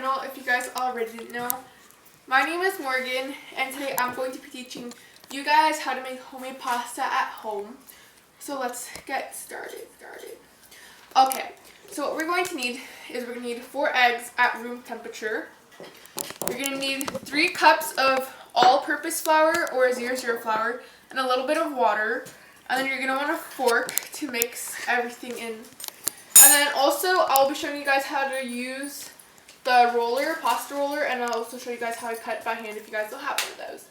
channel if you guys already didn't know. My name is Morgan and today I'm going to be teaching you guys how to make homemade pasta at home. So let's get started. Okay, so what we're going to need is we're going to need 4 eggs at room temperature. You're going to need 3 cups of all-purpose flour or 00 flour and a little bit of water. And then you're going to want a fork to mix everything in. And then also I'll be showing you guys how to use the roller, pasta roller, and I'll also show you guys how to cut by hand if you guys don't have one of those.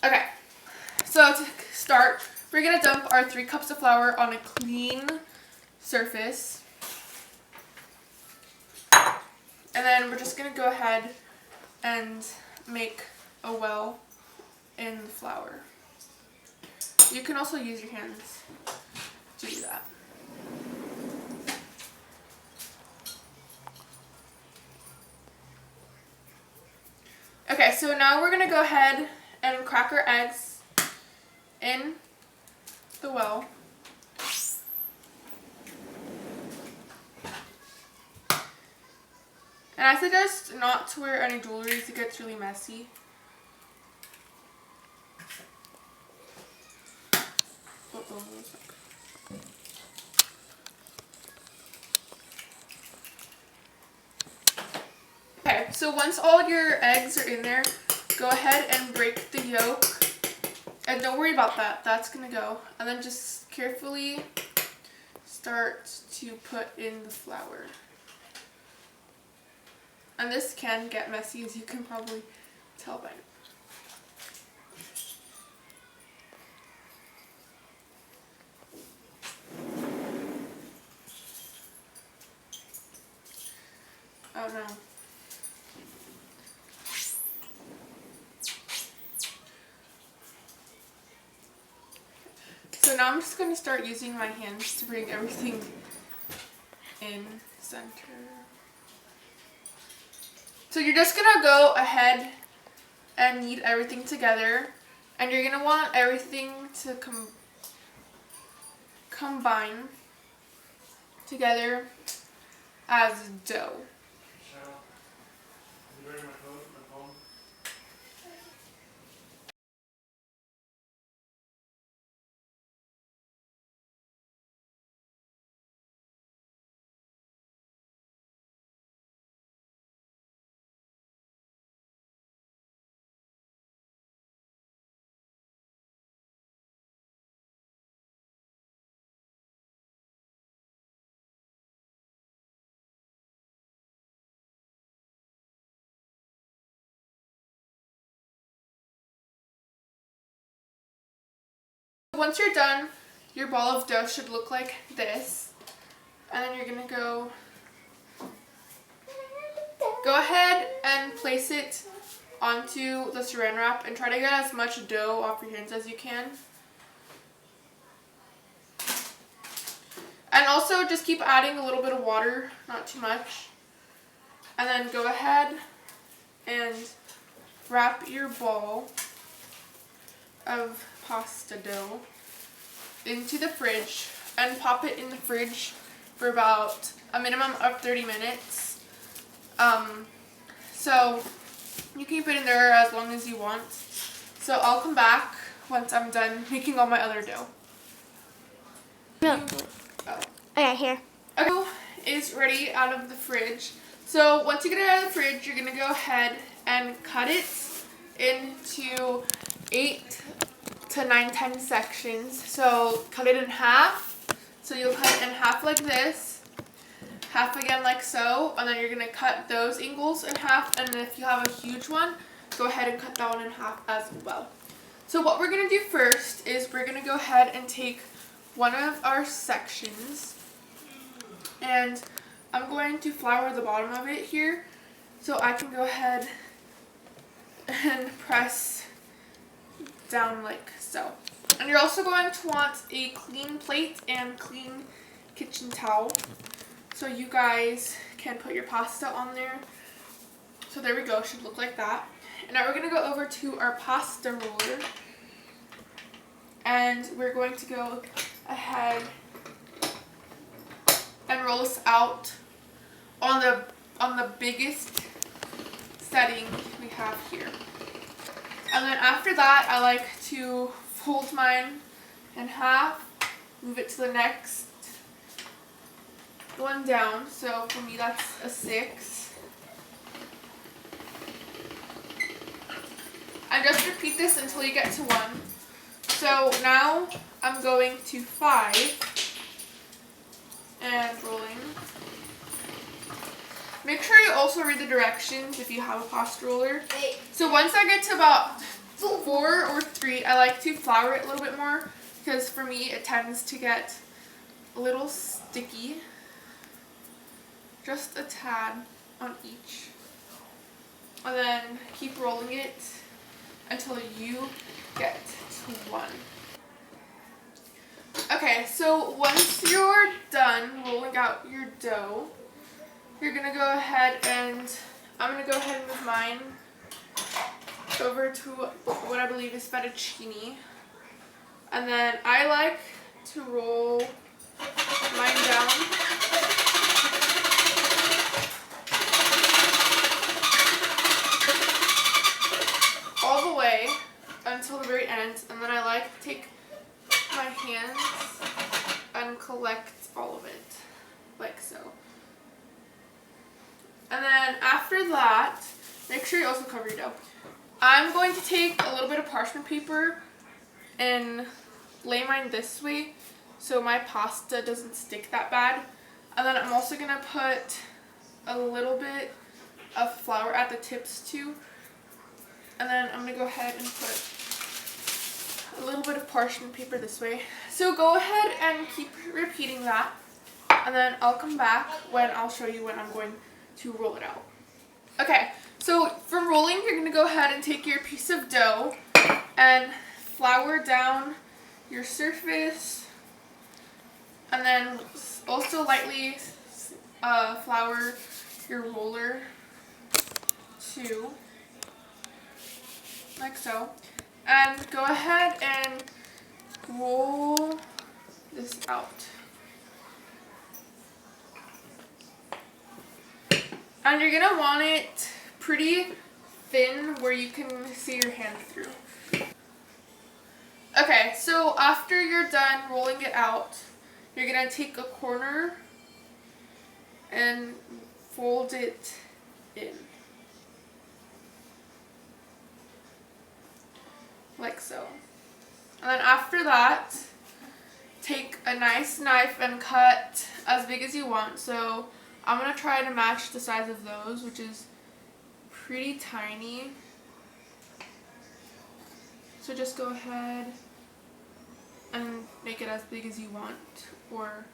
Okay, so to start, we're going to dump our 3 cups of flour on a clean surface. And then we're just going to go ahead and make a well in the flour. You can also use your hands to do that. Okay, so now we're going to go ahead and crack our eggs in the well. And I suggest not to wear any jewelry because it gets really messy. Okay, so once all your eggs are in there, go ahead and break the yolk. And don't worry about that, that's going to go. And then just carefully start to put in the flour. And this can get messy, as you can probably tell by now. Oh no. So now I'm just going to start using my hands to bring everything in center. So you're just going to go ahead and knead everything together. And you're going to want everything to combine together as dough. Once you're done, your ball of dough should look like this. And then you're going to go ahead and place it onto the saran wrap and try to get as much dough off your hands as you can. And also just keep adding a little bit of water, not too much. And then go ahead and wrap your ball of pasta dough into the fridge and pop it in the fridge for about a minimum of 30 minutes. So you can keep it in there as long as you want. So I'll come back once I'm done making all my other dough. No. Oh. Okay, here. Okay, dough is ready out of the fridge. So once you get it out of the fridge, you're going to go ahead and cut it into 8 to 9-10 sections. So cut it in half. So you'll cut it in half like this, half again like so, and then you're going to cut those angles in half, and then if you have a huge one, go ahead and cut that one in half as well. So what we're going to do first is we're going to go ahead and take one of our sections, and I'm going to flour the bottom of it here so I can go ahead and press down like so. And you're also going to want a clean plate and clean kitchen towel so you guys can put your pasta on there. So there we go, it should look like that. And now we're going to go over to our pasta roller, and we're going to go ahead and roll this out on the on the biggest setting we have here. And then after that, I like to fold mine in half, move it to the next one down. So for me, that's a 6. And just repeat this until you get to 1. So now I'm going to 5 and rolling. Make sure you also read the directions if you have a pasta roller. So once I get to about 4 or 3, I like to flour it a little bit more because for me it tends to get a little sticky. Just a tad on each. And then keep rolling it until you get to 1. Okay, so once you're done rolling out your dough, you're gonna go ahead and I'm gonna go ahead and move mine over to what I believe is fettuccine. And then I like to roll mine down all the way until the very end. And then I like to take my hands and collect all of it, like so. And then after that, make sure you also cover your dough. I'm going to take a little bit of parchment paper and lay mine this way so my pasta doesn't stick that bad. And then I'm also going to put a little bit of flour at the tips too. And then I'm going to go ahead and put a little bit of parchment paper this way. So go ahead and keep repeating that. And then I'll come back when I'll show you when I'm going to roll it out. Okay, so for rolling, you're gonna go ahead and take your piece of dough and flour down your surface, and then also lightly flour your roller too, like so. And go ahead and roll this out. And you're gonna want it pretty thin where you can see your hand through. Okay, so after you're done rolling it out, you're gonna take a corner and fold it in. Like so. And then after that, take a nice knife and cut as big as you want. So I'm going to try to match the size of those, which is pretty tiny. So just go ahead and make it as big as you want, or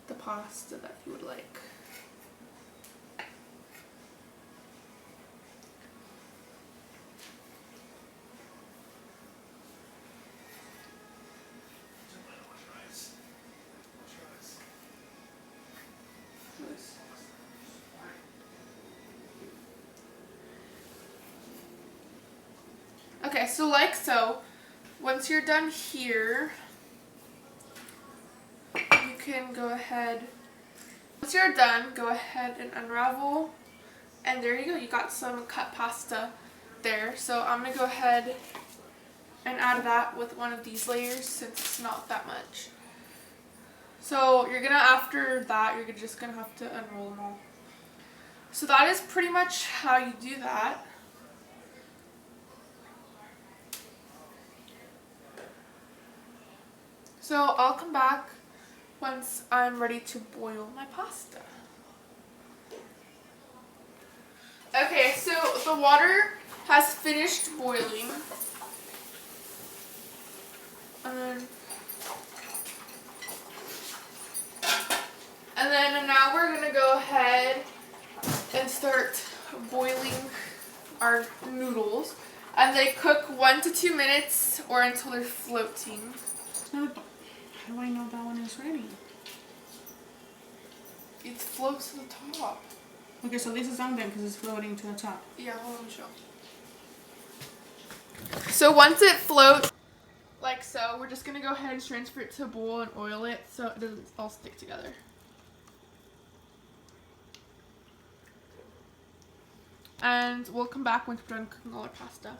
the pasta that you would like. Okay, so like so, once you're done here, you can go ahead, once you're done, go ahead and unravel, and there you go, you got some cut pasta there. So I'm going to go ahead and add that with one of these layers since it's not that much. So you're going to, after that, you're just going to have to unroll them all. So that is pretty much how you do that. So I'll come back once I'm ready to boil my pasta. Okay, so the water has finished boiling. And then now we're going to go ahead and start boiling our noodles. And they cook 1 to 2 minutes or until they're floating. How do I know that one is ready? It floats to the top. Okay, so this is on then because it's floating to the top. Yeah, hold on, show. So once it floats, like so, we're just going to go ahead and transfer it to a bowl and oil it so it doesn't all stick together. and we'll come back once we're done cooking all our pasta.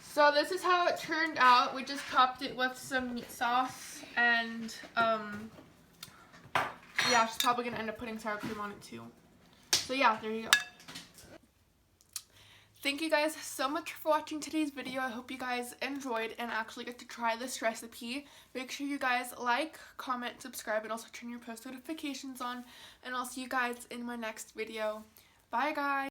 So this is how it turned out. We just topped it with some meat sauce and yeah, she's probably gonna end up putting sour cream on it too. So yeah, there you go. Thank you guys so much for watching today's video. I hope you guys enjoyed and actually get to try this recipe. Make sure you guys like, comment, subscribe, and also turn your post notifications on. And I'll see you guys in my next video. Bye guys!